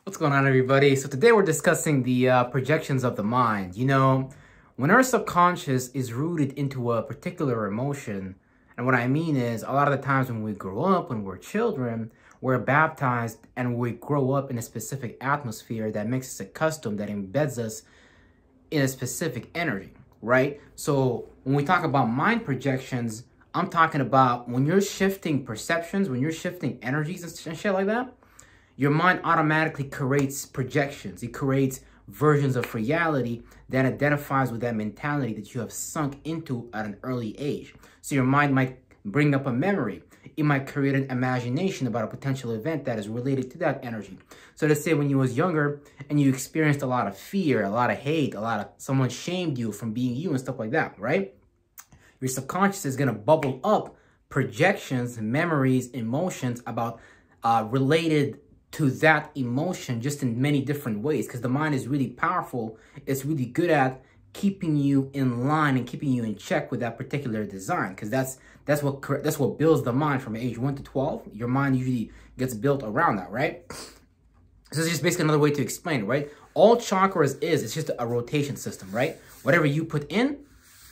What's going on, everybody? So today we're discussing the projections of the mind. You know, when our subconscious is rooted into a particular emotion, and what I mean is a lot of the times when we grow up, when we're children, we're baptized and we grow up in a specific atmosphere that makes us accustomed, that embeds us in a specific energy, right? So when we talk about mind projections, I'm talking about when you're shifting perceptions, when you're shifting energies and shit like that, your mind automatically creates projections. It creates versions of reality that identifies with that mentality that you have sunk into at an early age. So your mind might bring up a memory. It might create an imagination about a potential event that is related to that energy. So let's say when you was younger and you experienced a lot of fear, a lot of hate, someone shamed you from being you and stuff like that, right? Your subconscious is going to bubble up projections, memories, emotions about related to that emotion just in many different ways, because the mind is really powerful. It's really good at keeping you in line and keeping you in check with that particular design, because that's what builds the mind from age 1 to 12. Your mind usually gets built around that, right? So it's just basically another way to explain it, right? All chakras it's just a rotation system, right? Whatever you put in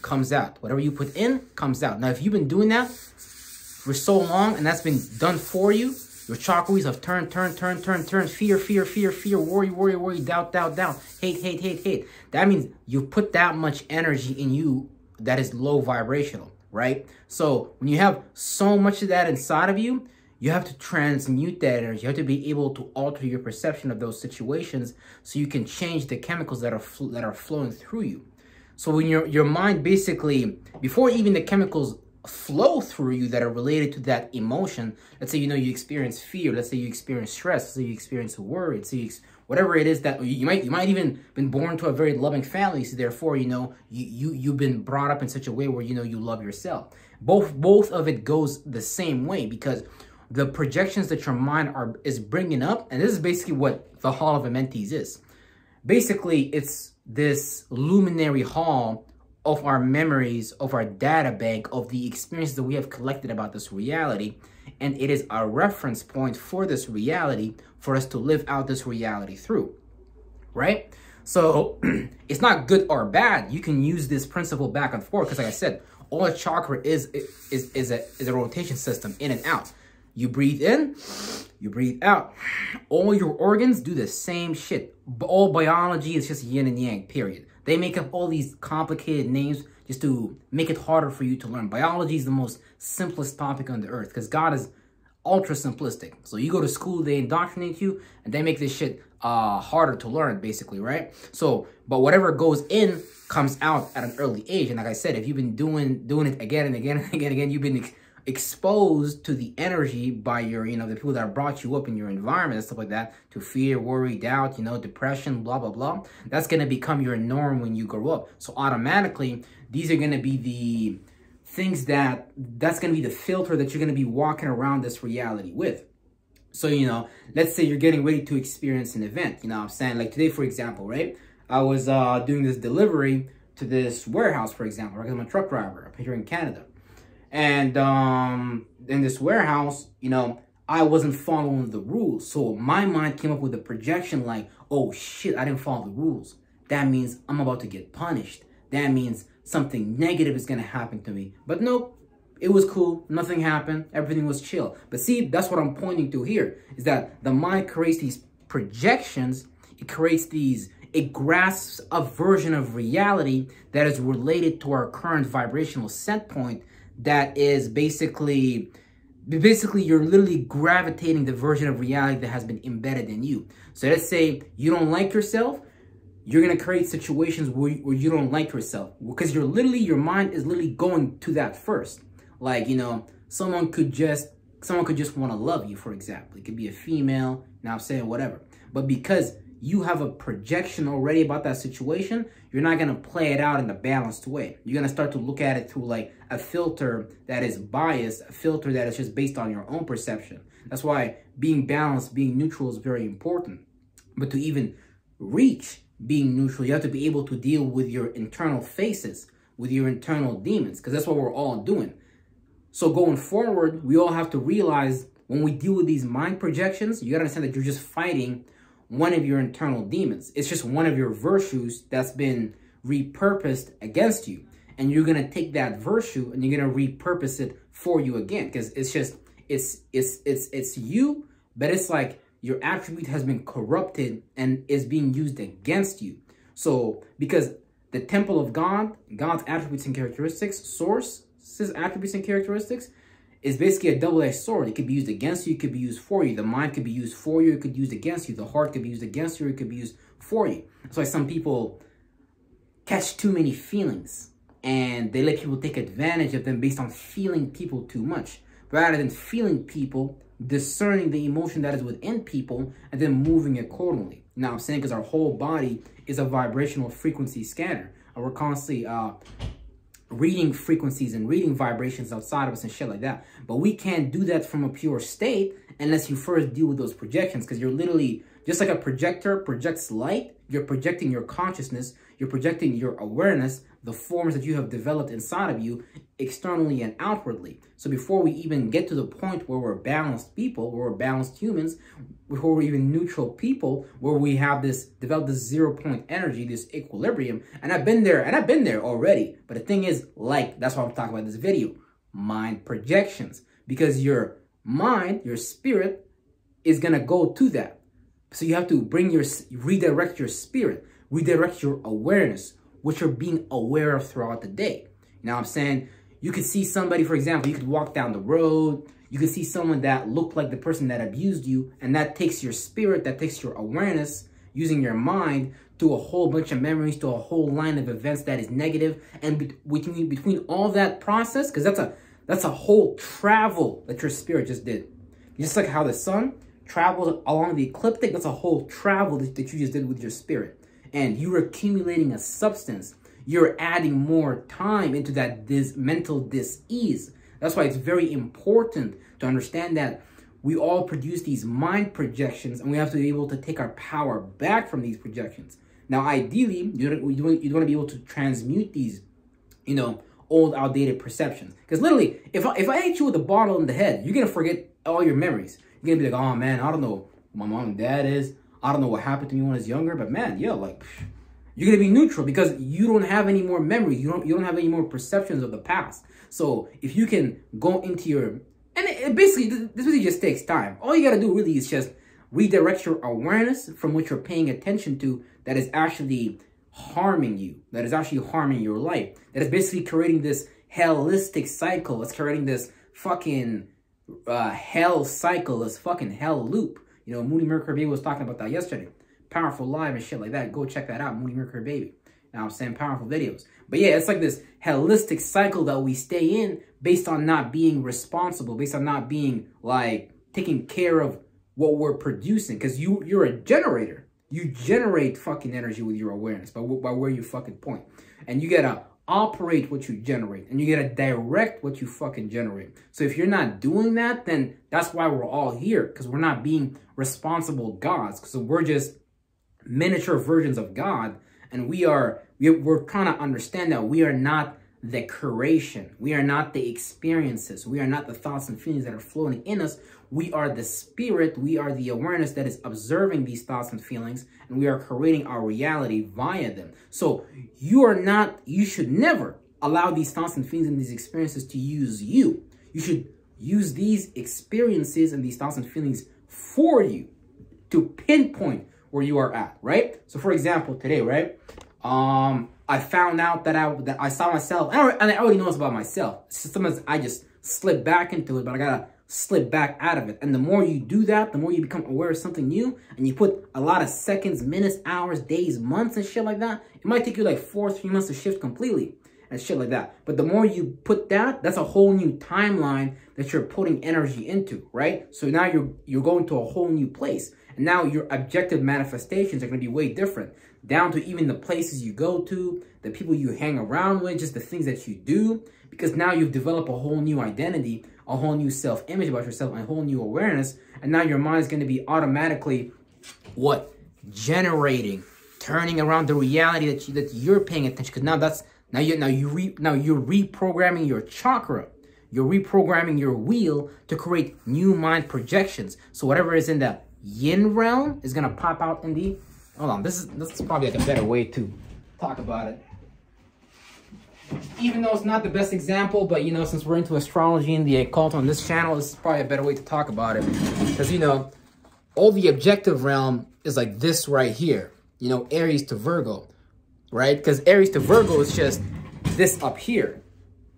comes out. Whatever you put in comes out. Now, if you've been doing that for so long and that's been done for you, your chakras have turned, fear, worry, doubt, hate. That means you put that much energy in you that is low vibrational, right? So when you have so much of that inside of you, you have to transmute that energy. You have to be able to alter your perception of those situations so you can change the chemicals that are flowing through you. So when your mind basically, before even the chemicals flow through you that are related to that emotion, let's say, you experience fear, let's say you experience stress, let's say you experience worry, let's say whatever it is that you might even been born to a very loving family, so therefore, you've been brought up in such a way where, you love yourself. Both of it goes the same way, because the projections that your mind is bringing up, and this is basically what the Hall of Amentes is. Basically, it's this luminary hall of our memories, of our data bank, of the experiences that we have collected about this reality. And it is a reference point for this reality for us to live out this reality through, right? So it's not good or bad. You can use this principle back and forth, because like I said, all a chakra is a rotation system, in and out. You breathe in, you breathe out. All your organs do the same shit. All biology is just yin and yang, period. They make up all these complicated names just to make it harder for you to learn. Biology is the most simplest topic on the earth, because God is ultra simplistic. So you go to school, they indoctrinate you, and they make this shit harder to learn, basically, right? So, but whatever goes in comes out at an early age. And like I said, if you've been doing it again and again and again, you've been exposed to the energy by your, the people that brought you up in your environment and stuff like that, to fear, worry, doubt, depression, blah, blah, blah. That's going to become your norm when you grow up. So automatically, these are going to be the things that's going to be the filter that you're going to be walking around this reality with. So, let's say you're getting ready to experience an event, I'm saying, like today, for example, right? I was doing this delivery to this warehouse, for example, because I'm a truck driver up here in Canada. And in this warehouse, I wasn't following the rules. So my mind came up with a projection like, oh shit, I didn't follow the rules. That means I'm about to get punished. That means something negative is going to happen to me. But nope, it was cool. Nothing happened. Everything was chill. But see, that's what I'm pointing to here, is that the mind creates these projections. It grasps a version of reality that is related to our current vibrational set point. That is basically you're literally gravitating the version of reality that has been embedded in you. So let's say you don't like yourself, you're going to create situations where you don't like yourself, because your mind is literally going to that first. Like, someone could just want to love you, for example. It could be a female, now I'm saying whatever. But because you have a projection already about that situation, you're not going to play it out in a balanced way. You're going to start to look at it through like a filter that is biased, a filter that is just based on your own perception. That's why being balanced, being neutral is very important. But to even reach being neutral, you have to be able to deal with your internal faces, with your internal demons, because that's what we're all doing. So going forward, we all have to realize when we deal with these mind projections, you got to understand that you're just fighting one of your internal demons. It's just one of your virtues that's been repurposed against you. And you're going to take that virtue and you're going to repurpose it for you again. Because it's just, it's you, but it's like your attribute has been corrupted and is being used against you. So, because the temple of God, God's attributes and characteristics, Source's attributes and characteristics, is basically a double-edged sword. It could be used against you, it could be used for you. The mind could be used for you, it could be used against you. The heart could be used against you, it could be used for you. That's why some people catch too many feelings and they let people take advantage of them based on feeling people too much. Rather than feeling people, discerning the emotion that is within people and then moving accordingly. You know what I'm saying? Because our whole body is a vibrational frequency scanner. And we're constantly reading frequencies and reading vibrations outside of us and shit like that. But we can't do that from a pure state unless you first deal with those projections, because you're literally, just like a projector projects light, you're projecting your consciousness, you're projecting your awareness, the forms that you have developed inside of you, externally and outwardly. So before we even get to the point where we're balanced people, where we're balanced humans, before we're even neutral people, where we have this, develop this 0 point energy, this equilibrium, and I've been there already. But the thing is, like, that's why I'm talking about this video, mind projections, because your mind, your spirit is going to go to that. So you have to redirect your spirit, redirect your awareness, what you're being aware of throughout the day. You know what I'm saying? You could see somebody, for example, you could walk down the road, you could see someone that looked like the person that abused you, and that takes your spirit, that takes your awareness, using your mind, to a whole bunch of memories, to a whole line of events that is negative. And between all that process, because that's a whole travel that your spirit just did. Just like how the sun travels along the ecliptic, that's a whole travel that you just did with your spirit. And you're accumulating a substance. You're adding more time into that mental dis-ease. That's why it's very important to understand that we all produce these mind projections, and we have to be able to take our power back from these projections. Now, ideally, you want to be able to transmute these, you know, old, outdated perceptions. Because literally, if I hit you with a bottle in the head, you're going to forget all your memories. You're going to be like, oh man, I don't know who my mom and dad is. I don't know what happened to me when I was younger, but man, yeah, like, you're going to be neutral because you don't have any more memories. You don't have any more perceptions of the past. So if you can go into your, and it basically, this really just takes time. All you got to do really is just redirect your awareness from what you're paying attention to that is actually harming you, that is actually harming your life, that is basically creating this hellistic cycle. It's creating this fucking hell cycle, this fucking hell loop. You know, Moody Mercury Baby was talking about that yesterday. Powerful Live and shit like that. Go check that out, Moody Mercury Baby. Now I'm saying powerful videos. But yeah, it's like this holistic cycle that we stay in based on not being responsible, based on not being like taking care of what we're producing. Because you're a generator. You generate fucking energy with your awareness by where you fucking point. And you gotta operate what you generate. And you gotta direct what you fucking generate. So if you're not doing that, then that's why we're all here. Because we're not being responsible gods. Because we're just miniature versions of God. And we're trying to understand that we are not the creation. We are not the experiences. We are not the thoughts and feelings that are floating in us. We are the spirit. We are the awareness that is observing these thoughts and feelings, and we are creating our reality via them. So you should never allow these thoughts and feelings and these experiences to use you. You should use these experiences and these thoughts and feelings for you to pinpoint where you are at, right? So for example, today, right? I found out that I saw myself, and I already know it's about myself. Sometimes I just slip back into it, but I gotta slip back out of it. And the more you do that, the more you become aware of something new, and you put a lot of seconds, minutes, hours, days, months, and shit like that. It might take you like 4-3 months to shift completely and shit like that. But the more you put that, that's a whole new timeline that you're putting energy into, right? So now you're going to a whole new place. And now your objective manifestations are going to be way different, down to even the places you go to, the people you hang around with, just the things that you do, because now you've developed a whole new identity, a whole new self-image about yourself, and a whole new awareness. And now your mind is going to be automatically generating, turning around the reality that you're paying attention. Because now you're reprogramming your chakra. You're reprogramming your wheel to create new mind projections. So whatever is in the yin realm is gonna pop out in the, hold on, this is probably like a better way to talk about it. Even though it's not the best example, but you know, since we're into astrology and the occult on this channel, this is probably a better way to talk about it. Because, you know, all the objective realm is like this right here. You know, Aries to Virgo, right? Because Aries to Virgo is just this up here.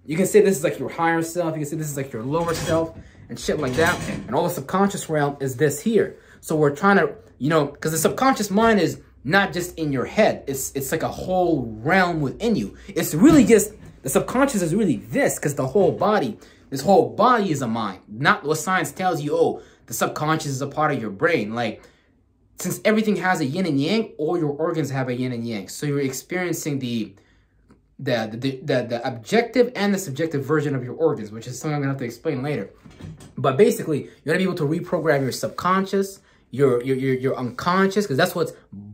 You can say this is like your higher self. You can say this is like your lower self and shit like that. And all the subconscious realm is this here. So we're trying to, you know, because the subconscious mind is not just in your head. It's like a whole realm within you. It's really just, the subconscious is really this, because the whole body, this whole body is a mind. Not what science tells you, oh, the subconscious is a part of your brain. Like, since everything has a yin and yang, all your organs have a yin and yang. So you're experiencing the objective and the subjective version of your organs, which is something I'm gonna have to explain later. But basically, you're gonna be able to reprogram your subconscious, your unconscious, because that's what's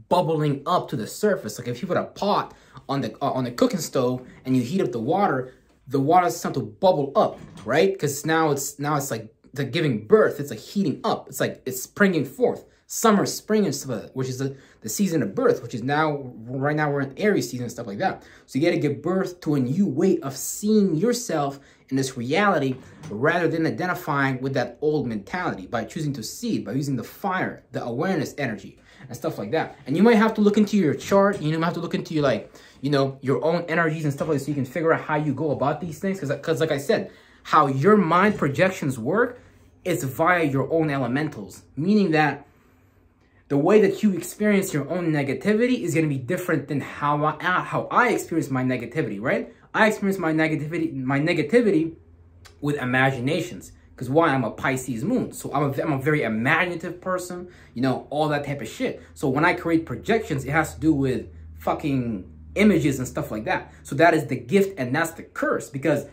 bubbling up to the surface. Like if you put a pot on the cooking stove and you heat up the water starts to bubble up, right? Because now it's like the giving birth. It's like heating up. It's like it's springing forth. Summer, spring, and stuff like that, which is the season of birth, which is right now we're in Aries season and stuff like that. So you got to give birth to a new way of seeing yourself in this reality, rather than identifying with that old mentality, by choosing to see it, by using the fire, the awareness energy and stuff like that. And you might have to look into your chart. You might have to look into your, like, you know, your own energies and stuff like that, so you can figure out how you go about these things. Because like I said, how your mind projections work is via your own elementals, meaning that the way that you experience your own negativity is going to be different than how I experience my negativity, right? I experience my negativity with imaginations. Because why? I'm a Pisces moon. So I'm a very imaginative person, you know, all that type of shit. So when I create projections, it has to do with fucking images and stuff like that. So that is the gift and that's the curse. Because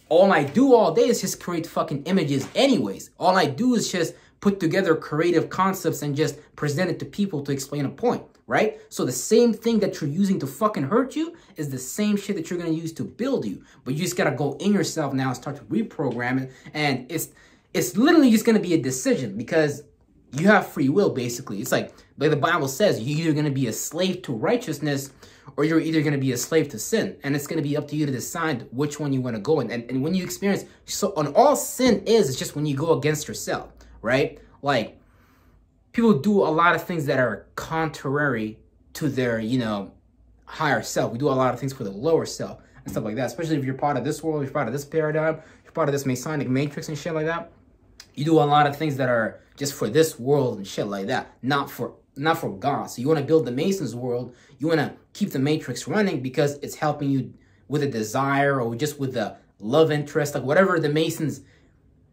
all I do all day is just create fucking images anyways. All I do is just put together creative concepts and just present it to people to explain a point, right? So the same thing that you're using to fucking hurt you is the same shit that you're going to use to build you. But you just got to go in yourself now and start to reprogram it. And it's literally just going to be a decision, because you have free will, basically. It's like the Bible says, you're either going to be a slave to righteousness or you're either going to be a slave to sin. And it's going to be up to you to decide which one you want to go in. And when you experience, so on all sin is, it's just when you go against yourself. Right? Like, people do a lot of things that are contrary to their, you know, higher self. We do a lot of things for the lower self and stuff like that, especially if you're part of this world, if you're part of this paradigm, if you're part of this Masonic matrix and shit like that. You do a lot of things that are just for this world and shit like that, not for God. So you want to build the Masons world, you want to keep the matrix running because it's helping you with a desire or just with the love interest, like whatever the Masons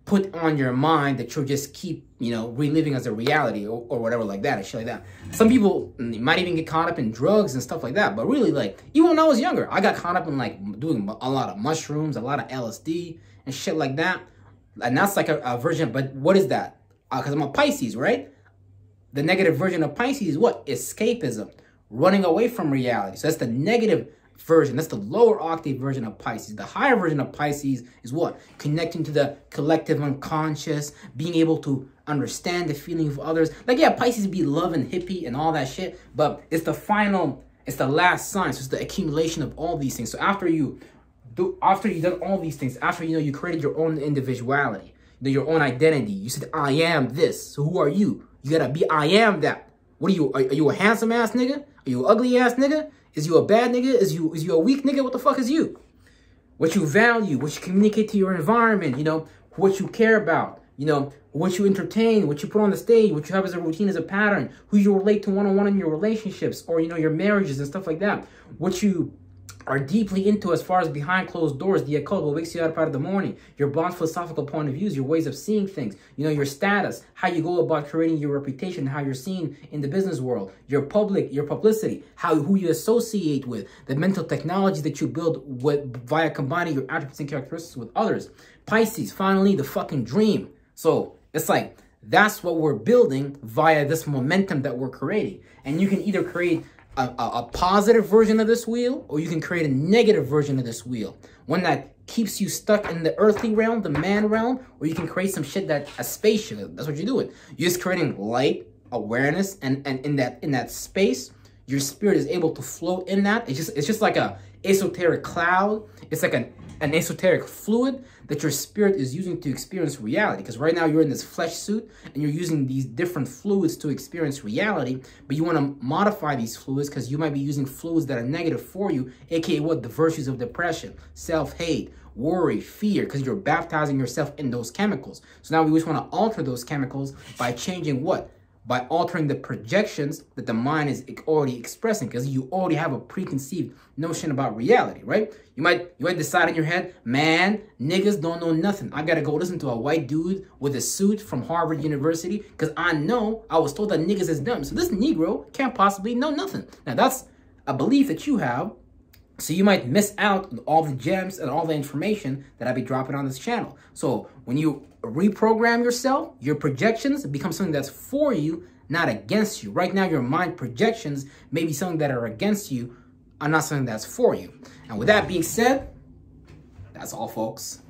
put on your mind that you'll just keep, you know, reliving as a reality or whatever like that and shit like that. Some people might even get caught up in drugs and stuff like that. But really, like, even when I was younger, I got caught up in, like, doing a lot of mushrooms, a lot of LSD and shit like that. And that's like a version, but what is that? Because I'm a Pisces, right? The negative version of Pisces is what? Escapism. Running away from reality. So that's the negative version. That's the lower octave version of Pisces. The higher version of Pisces is what? Connecting to the collective unconscious, being able to understand the feeling of others. Like, yeah, Pisces be love and hippie and all that shit, but it's the final, it's the last sign. So it's the accumulation of all these things. So after you've done all these things, after, you know, you created your own individuality, you know, your own identity, you said, I am this. So who are you? You gotta be, I am that. What are you? Are you a handsome ass nigga? Are you an ugly ass nigga? Is you a bad nigga? Is you a weak nigga? What the fuck is you? What you value, what you communicate to your environment, you know, what you care about, you know, what you entertain, what you put on the stage, what you have as a routine, as a pattern, who you relate to one-on-one in your relationships or, you know, your marriages and stuff like that. What you are deeply into as far as behind closed doors, the occult, what wakes you out of the morning, your broad philosophical point of views, your ways of seeing things, you know, your status, how you go about creating your reputation, how you're seen in the business world, your publicity, who you associate with, the mental technology that you build via combining your attributes and characteristics with others. Pisces, finally, the fucking dream. So it's like, that's what we're building via this momentum that we're creating. And you can either create a positive version of this wheel, or you can create a negative version of this wheel. One that keeps you stuck in the earthly realm, the man realm, or you can create some shit that a spaceship. That's what you're doing. You're just creating light, awareness, and in that space, your spirit is able to float in that. It's just like a esoteric cloud. It's like an esoteric fluid that your spirit is using to experience reality. Because right now you're in this flesh suit and you're using these different fluids to experience reality, but you want to modify these fluids because you might be using fluids that are negative for you, aka what? The virtues of depression, self-hate, worry, fear, because you're baptizing yourself in those chemicals. So now we just want to alter those chemicals by changing what? By altering the projections that the mind is already expressing, because you already have a preconceived notion about reality, right? You might decide in your head, man, niggas don't know nothing. I gotta go listen to a white dude with a suit from Harvard University because I know I was told that niggas is dumb. So this Negro can't possibly know nothing. Now that's a belief that you have. So you might miss out on all the gems and all the information that I be dropping on this channel. So when you reprogram yourself, your projections become something that's for you, not against you. Right now, your mind projections may be something that are against you, and not something that's for you. And with that being said, that's all, folks.